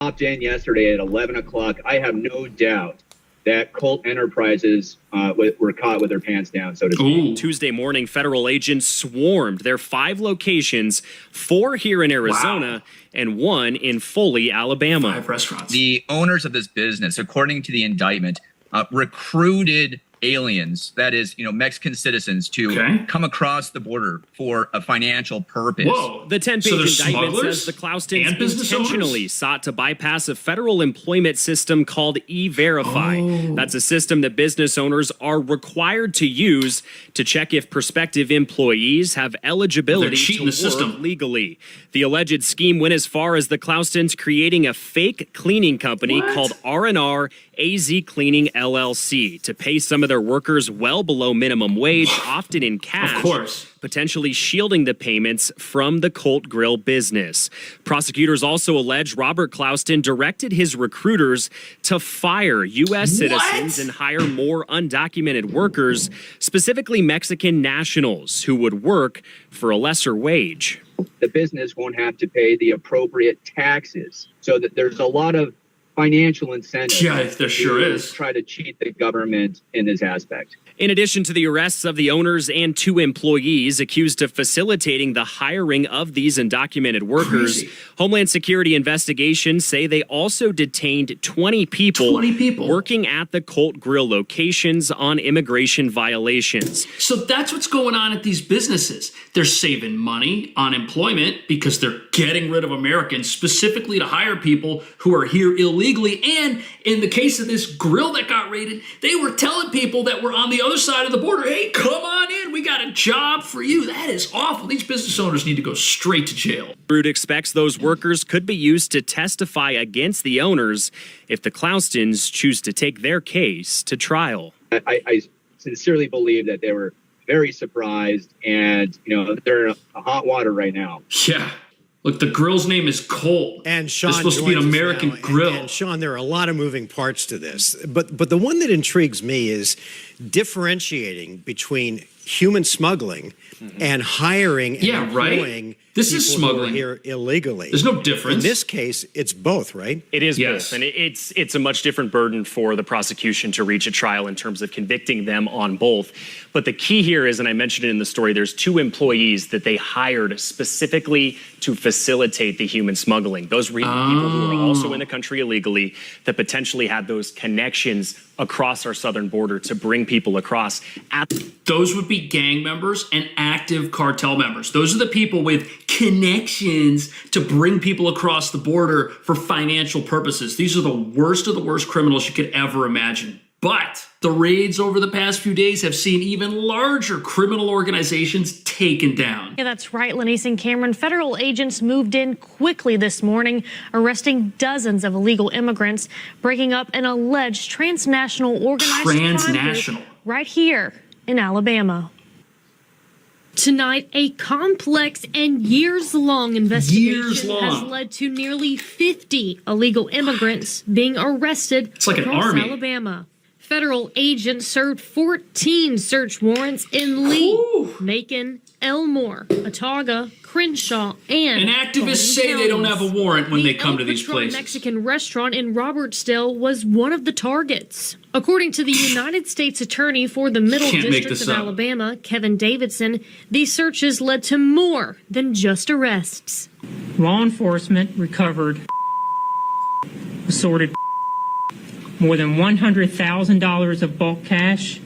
Popped in yesterday at 11 o'clock. I have no doubt that Colt Enterprises were caught with their pants down, so to speak. Tuesday morning, federal agents swarmed their 5 locations, 4 here in Arizona and 1 in Foley, Alabama. 5 restaurants. The owners of this business, according to the indictment, recruited aliens, that is, Mexican citizens, to come across the border for a financial purpose. Whoa. The 10-page indictment says the Cloustons intentionally sought to bypass a federal employment system called E-Verify. That's a system that business owners are required to use to check if prospective employees have eligibility to work legally. The alleged scheme went as far as the Cloustons creating a fake cleaning company called R&R AZ Cleaning LLC to pay some of their workers well below minimum wage, often in cash, potentially shielding the payments from the Colt Grill business. Prosecutors also allege Robert Clouston directed his recruiters to fire U.S. citizens and hire more undocumented workers, specifically Mexican nationals, who would work for a lesser wage. The business won't have to pay the appropriate taxes, so that there's a lot of financial incentive. Yeah, there sure is. Try to cheat the government in this aspect. In addition to the arrests of the owners and 2 employees accused of facilitating the hiring of these undocumented workers, Homeland Security investigations say they also detained 20 people working at the Colt Grill locations on immigration violations. So that's what's going on at these businesses. They're saving money on employment because they're getting rid of Americans specifically to hire people who are here illegally. And in the case of this grill that got raided, they were telling people that were on the other side of the border, hey, come on in, we got a job for you. That is awful. These business owners need to go straight to jail. Root expects those workers could be used to testify against the owners if the Cloustons choose to take their case to trial. I sincerely believe that they were very surprised, and they're in a hot water right now. Yeah. Look, the grill's name is Colt. And Sean, it's supposed to be an American grill. And Sean, there are a lot of moving parts to this, but the one that intrigues me is differentiating between human smuggling and hiring and employing This is people who are smuggling here illegally. There's no difference. In this case, it's both, right? It is both, and it's a much different burden for the prosecution to reach a trial in terms of convicting them on both. But the key here is, and I mentioned it in the story, there's 2 employees that they hired specifically to facilitate the human smuggling. Those were people who are also in the country illegally that potentially had those connections across our southern border to bring people across. Those would be gang members and active cartel members. Those are the people with connections to bring people across the border for financial purposes. These are the worst of the worst criminals you could ever imagine. But the raids over the past few days have seen even larger criminal organizations taken down. Yeah, that's right, Lenise and Cameron. Federal agents moved in quickly this morning, arresting dozens of illegal immigrants, breaking up an alleged transnational organized crime group right here in Alabama. Tonight, a complex and years-long investigation has led to nearly 50 illegal immigrants being arrested across Alabama. Federal agents served 14 search warrants in Lee, Macon, Elmore, Autauga, Crenshaw, and activists say they don't have a warrant when they come to these places. The Mexican restaurant in Robertsdale was one of the targets. According to the United States Attorney for the Middle District of Alabama, Kevin Davidson, these searches led to more than just arrests. Law enforcement recovered assorted more than $100,000 of bulk cash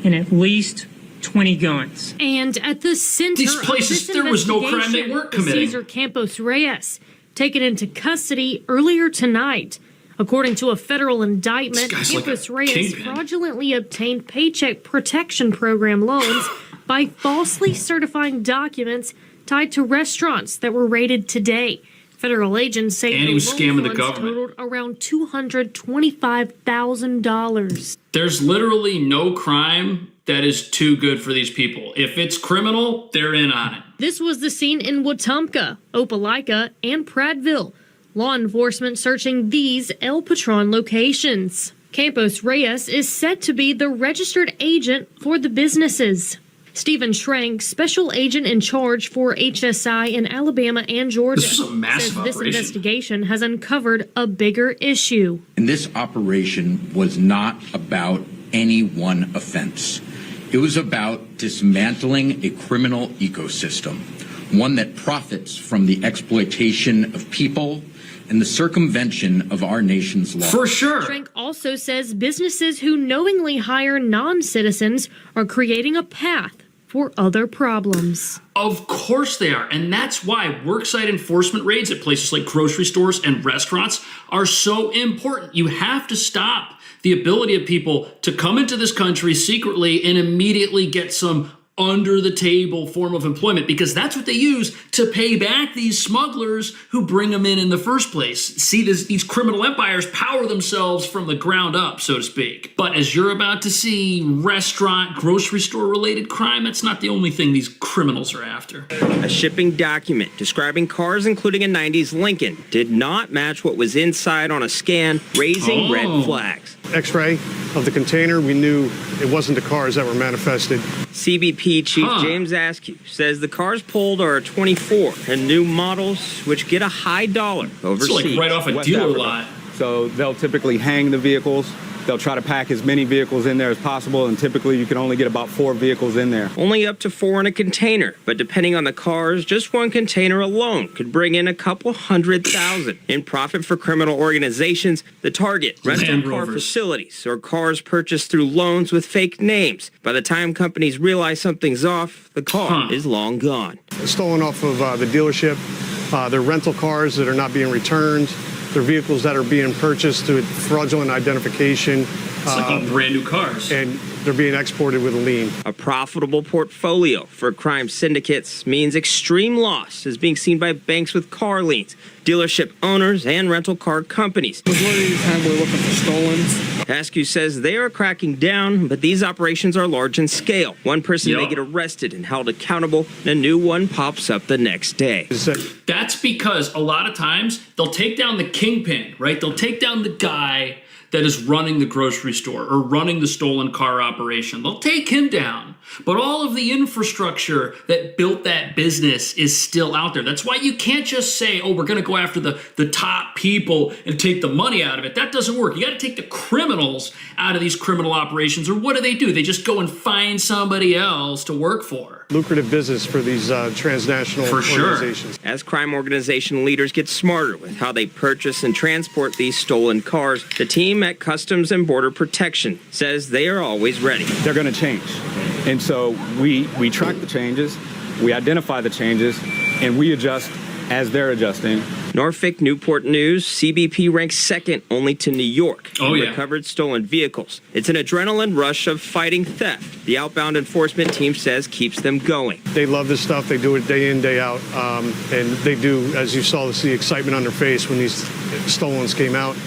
and at least 20 guns. And at the center these places, of this there was no crime they weren't committing. Cesar Campos Reyes, taken into custody earlier tonight. According to a federal indictment, Campos Reyes fraudulently obtained Paycheck Protection Program loans by falsely certifying documents tied to restaurants that were raided today. Federal agents say he was scamming the government. Totaled around $225,000. There's literally no crime that is too good for these people. If it's criminal, they're in on it. This was the scene in Wetumpka, Opelika, and Prattville. Law enforcement searching these El Patron locations. Campos Reyes is set to be the registered agent for the businesses. Stephen Schrank, special agent in charge for HSI in Alabama and Georgia, This was a massive says this operation. investigation has uncovered a bigger issue. And this operation was not about any one offense. It was about dismantling a criminal ecosystem, one that profits from the exploitation of people and the circumvention of our nation's law. For sure. Schrank also says businesses who knowingly hire non-citizens are creating a path for other problems. Of course they are. And that's why worksite enforcement raids at places like grocery stores and restaurants are so important. You have to stop the ability of people to come into this country secretly and immediately get some under the table form of employment, because that's what they use to pay back these smugglers who bring them in the first place. See, these criminal empires power themselves from the ground up, so to speak. But as you're about to see, restaurant, grocery store related crime, that's not the only thing these criminals are after. A shipping document describing cars including a 90s Lincoln did not match what was inside on a scan, raising red flags. X-ray of the container, we knew it wasn't the cars that were manifested. CBP Chief James Askew says the cars pulled are 24 and new models, which get a high dollar overseas. It's like right off a West dealer Africa. lot. So they'll typically hang the vehicles. They'll try to pack as many vehicles in there as possible, and typically you can only get about 4 vehicles in there. Only up to 4 in a container, but depending on the cars, just one container alone could bring in a couple $100,000 in profit for criminal organizations that target rental car facilities or cars purchased through loans with fake names. By the time companies realize something's off, the car is long gone. Stolen off of the dealership. They're rental cars that are not being returned. They're vehicles that are being purchased through fraudulent identification. It's like all brand new cars. And they're being exported with a lien. A profitable portfolio for crime syndicates means extreme loss is being seen by banks with car liens, dealership owners, and rental car companies. Majority of the time we're looking for stolens. Askew says they are cracking down, but these operations are large in scale. One person may get arrested and held accountable, and a new one pops up the next day. That's because a lot of times they'll take down the kingpin, right? They'll take down the guy that is running the grocery store or running the stolen car operation. They'll take him down. But all of the infrastructure that built that business is still out there. That's why you can't just say, oh, we're going to go after the top people and take the money out of it. That doesn't work. You got to take the criminals out of these criminal operations. Or what do? They just go and find somebody else to work for. Lucrative business for these transnational organizations. As crime organization leaders get smarter with how they purchase and transport these stolen cars, the team at Customs and Border Protection says they are always ready. They're going to change. And so we track the changes, we identify the changes, and we adjust as they're adjusting. Norfolk Newport News, CBP ranks second only to New York in Oh, yeah. recovered stolen vehicles. It's an adrenaline rush of fighting theft. The outbound enforcement team says keeps them going. They love this stuff. They do it day in, day out. And they do, as you saw, the excitement on their face when these stolens came out.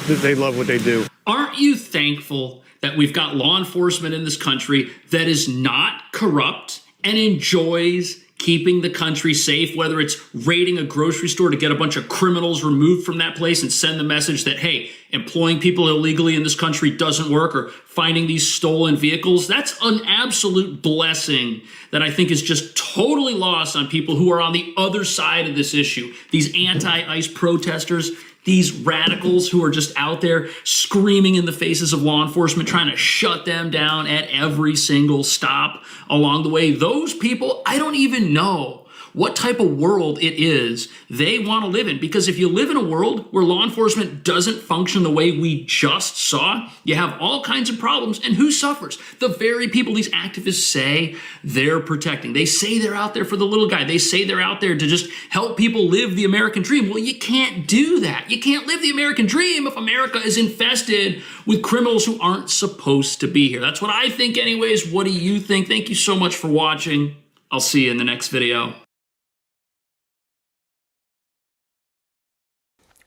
They love what they do. Aren't you thankful that we've got law enforcement in this country that is not corrupt and enjoys keeping the country safe, whether it's raiding a grocery store to get a bunch of criminals removed from that place and send the message that, hey, employing people illegally in this country doesn't work, or finding these stolen vehicles? That's an absolute blessing that I think is just totally lost on people who are on the other side of this issue. These anti-ICE protesters, these radicals who are just out there screaming in the faces of law enforcement, trying to shut them down at every single stop along the way. Those people, I don't even know what type of world it is they want to live in. Because if you live in a world where law enforcement doesn't function the way we just saw, you have all kinds of problems. And who suffers? The very people these activists say they're protecting. They say they're out there for the little guy. They say they're out there to just help people live the American dream. Well, you can't do that. You can't live the American dream if America is infested with criminals who aren't supposed to be here. That's what I think anyways. What do you think? Thank you so much for watching. I'll see you in the next video.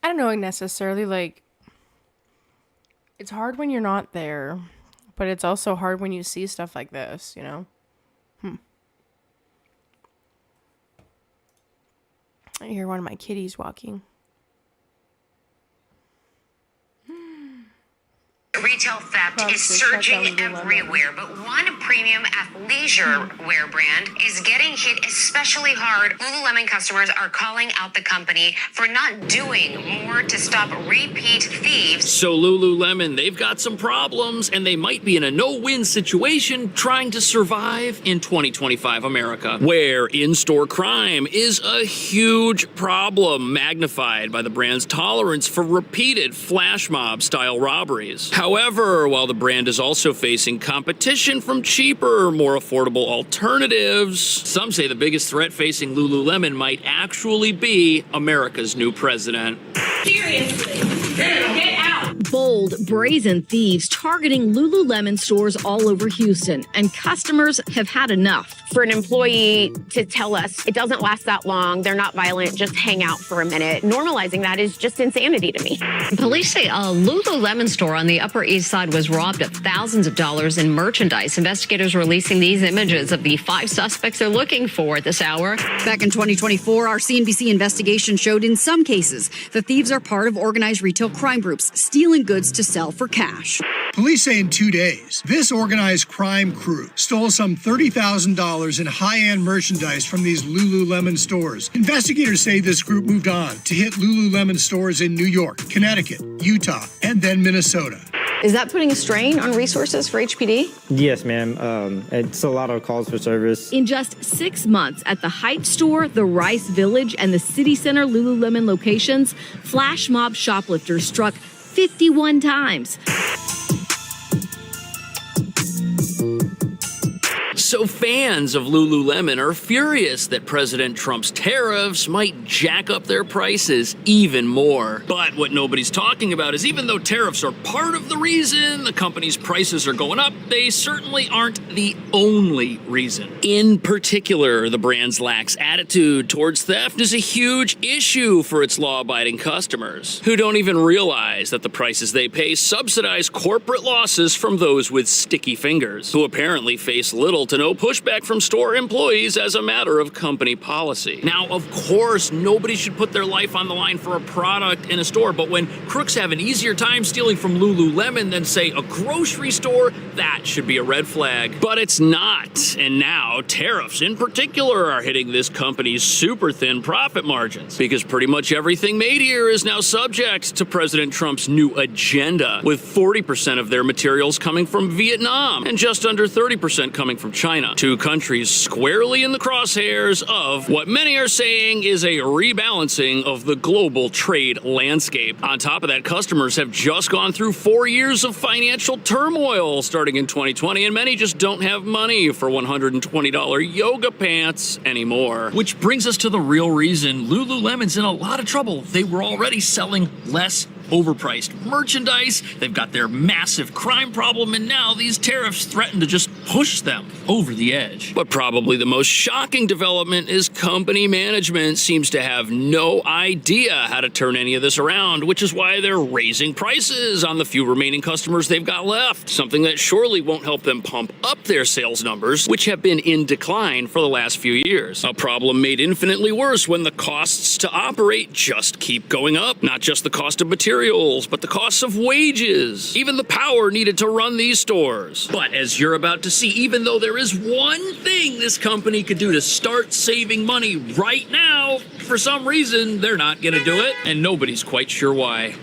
I don't know necessarily, like, it's hard when you're not there, but it's also hard when you see stuff like this, you know? I hear one of my kitties walking. We retail theft is surging everywhere, but one premium athleisure wear brand is getting hit especially hard. Lululemon customers are calling out the company for not doing more to stop repeat thieves. So Lululemon, they've got some problems, and they might be in a no-win situation trying to survive in 2025 America, where in-store crime is a huge problem, magnified by the brand's tolerance for repeated flash mob-style robberies. However, while the brand is also facing competition from cheaper, more affordable alternatives, some say the biggest threat facing Lululemon might actually be America's new president. Seriously, get out! Bold, brazen thieves targeting Lululemon stores all over Houston, and customers have had enough. For an employee to tell us it doesn't last that long, they're not violent, just hang out for a minute, normalizing that is just insanity to me. Police say a Lululemon store on the Upper East Side was robbed of thousands of dollars in merchandise. Investigators releasing these images of the 5 suspects they're looking for at this hour. Back in 2024, our CNBC investigation showed in some cases the thieves are part of organized retail crime groups stealing goods to sell for cash. Police say in 2 days, this organized crime crew stole some $30,000 in high-end merchandise from these Lululemon stores. Investigators say this group moved on to hit Lululemon stores in New York, Connecticut, Utah, and then Minnesota. Is that putting a strain on resources for HPD? Yes, ma'am. It's a lot of calls for service. In just 6 months at the Heights store, the Rice Village, and the City Center Lululemon locations, flash mob shoplifters struck 51 times. So fans of Lululemon are furious that President Trump's tariffs might jack up their prices even more. But what nobody's talking about is even though tariffs are part of the reason the company's prices are going up, they certainly aren't the only reason. In particular, the brand's lax attitude towards theft is a huge issue for its law-abiding customers, who don't even realize that the prices they pay subsidize corporate losses from those with sticky fingers, who apparently face little to no pushback from store employees as a matter of company policy. Now, of course, nobody should put their life on the line for a product in a store, but when crooks have an easier time stealing from Lululemon than, say, a grocery store, that should be a red flag. But it's not. And now, tariffs in particular are hitting this company's super thin profit margins, because pretty much everything made here is now subject to President Trump's new agenda, with 40% of their materials coming from Vietnam and just under 30% coming from China, 2 countries squarely in the crosshairs of what many are saying is a rebalancing of the global trade landscape. On top of that, customers have just gone through 4 years of financial turmoil starting in 2020, and many just don't have money for $120 yoga pants anymore. Which brings us to the real reason Lululemon's in a lot of trouble. They were already selling less overpriced merchandise, they've got their massive crime problem, and now these tariffs threaten to just push them over the edge. But probably the most shocking development is company management seems to have no idea how to turn any of this around, which is why they're raising prices on the few remaining customers they've got left, something that surely won't help them pump up their sales numbers, which have been in decline for the last few years. A problem made infinitely worse when the costs to operate just keep going up, not just the cost of materials, but the costs of wages, even the power needed to run these stores. But as you're about to see, even though there is one thing this company could do to start saving money right now, for some reason, they're not going to do it, and nobody's quite sure why.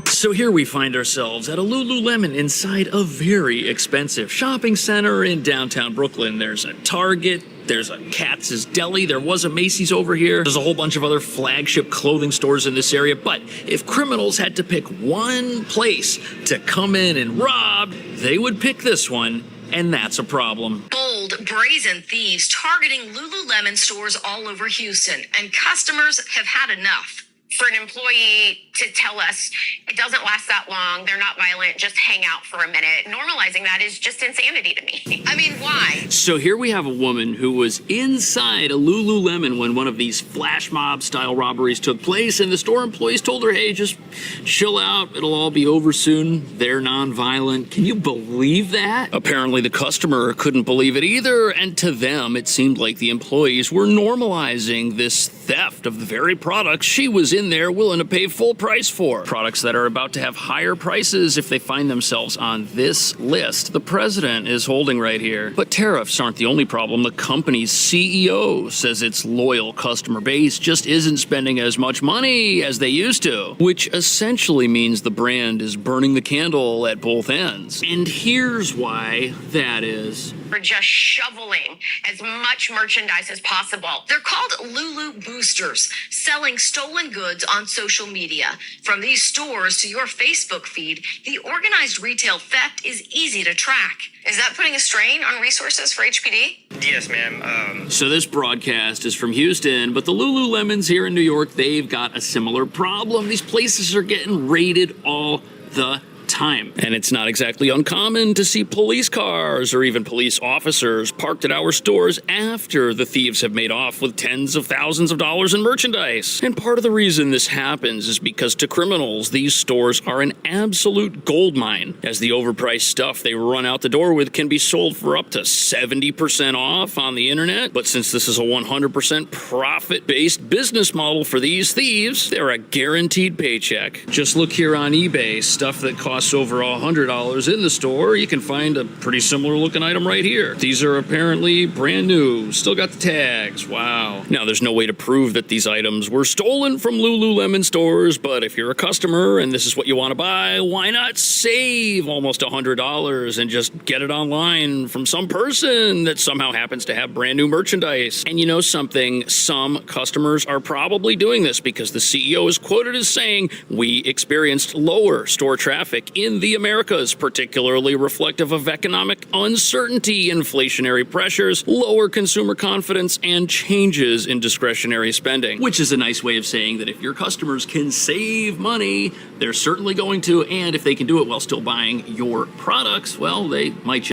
So here we find ourselves at a Lululemon inside a very expensive shopping center in downtown Brooklyn. There's a Target, there's a Katz's Deli, there was a Macy's over here. There's a whole bunch of other flagship clothing stores in this area. But if criminals had to pick one place to come in and rob, they would pick this one. And that's a problem. Bold, brazen thieves targeting Lululemon stores all over Houston, and customers have had enough. for an employee to tell us it doesn't last that long, they're not violent, just hang out for a minute. Normalizing that is just insanity to me. I mean, why? So here we have a woman who was inside a Lululemon when one of these flash mob style robberies took place, and the store employees told her, hey, just chill out, it'll all be over soon. They're non-violent. Can you believe that? Apparently the customer couldn't believe it either, and to them it seemed like the employees were normalizing this theft of the very products she was in there willing to pay full price for. Products that are about to have higher prices if they find themselves on this list the president is holding right here. But tariffs aren't the only problem. The company's CEO says its loyal customer base just isn't spending as much money as they used to, which essentially means the brand is burning the candle at both ends. And here's why that is. For just shoveling as much merchandise as possible. They're called Lulu Boosters, selling stolen goods on social media. From these stores to your Facebook feed, the organized retail theft is easy to track. Is that putting a strain on resources for HPD? Yes, ma'am. So this broadcast is from Houston, but the Lululemons here in New York, they've got a similar problem. These places are getting raided all the time. And it's not exactly uncommon to see police cars or even police officers parked at our stores after the thieves have made off with tens of thousands of dollars in merchandise. And part of the reason this happens is because to criminals, these stores are an absolute goldmine, as the overpriced stuff they run out the door with can be sold for up to 70% off on the internet. But since this is a 100% profit-based business model for these thieves, they're a guaranteed paycheck. Just look here on eBay, stuff that costs over $100 in the store, you can find a pretty similar looking item right here. These are apparently brand new, still got the tags. Wow. Now there's no way to prove that these items were stolen from Lululemon stores, but if you're a customer and this is what you want to buy, why not save almost $100 and just get it online from some person that somehow happens to have brand new merchandise? And you know something, some customers are probably doing this because the CEO is quoted as saying, we experienced lower store traffic in the Americas, particularly reflective of economic uncertainty, inflationary pressures, lower consumer confidence, and changes in discretionary spending. Which is a nice way of saying that if your customers can save money, they're certainly going to, and if they can do it while still buying your products, well, they might just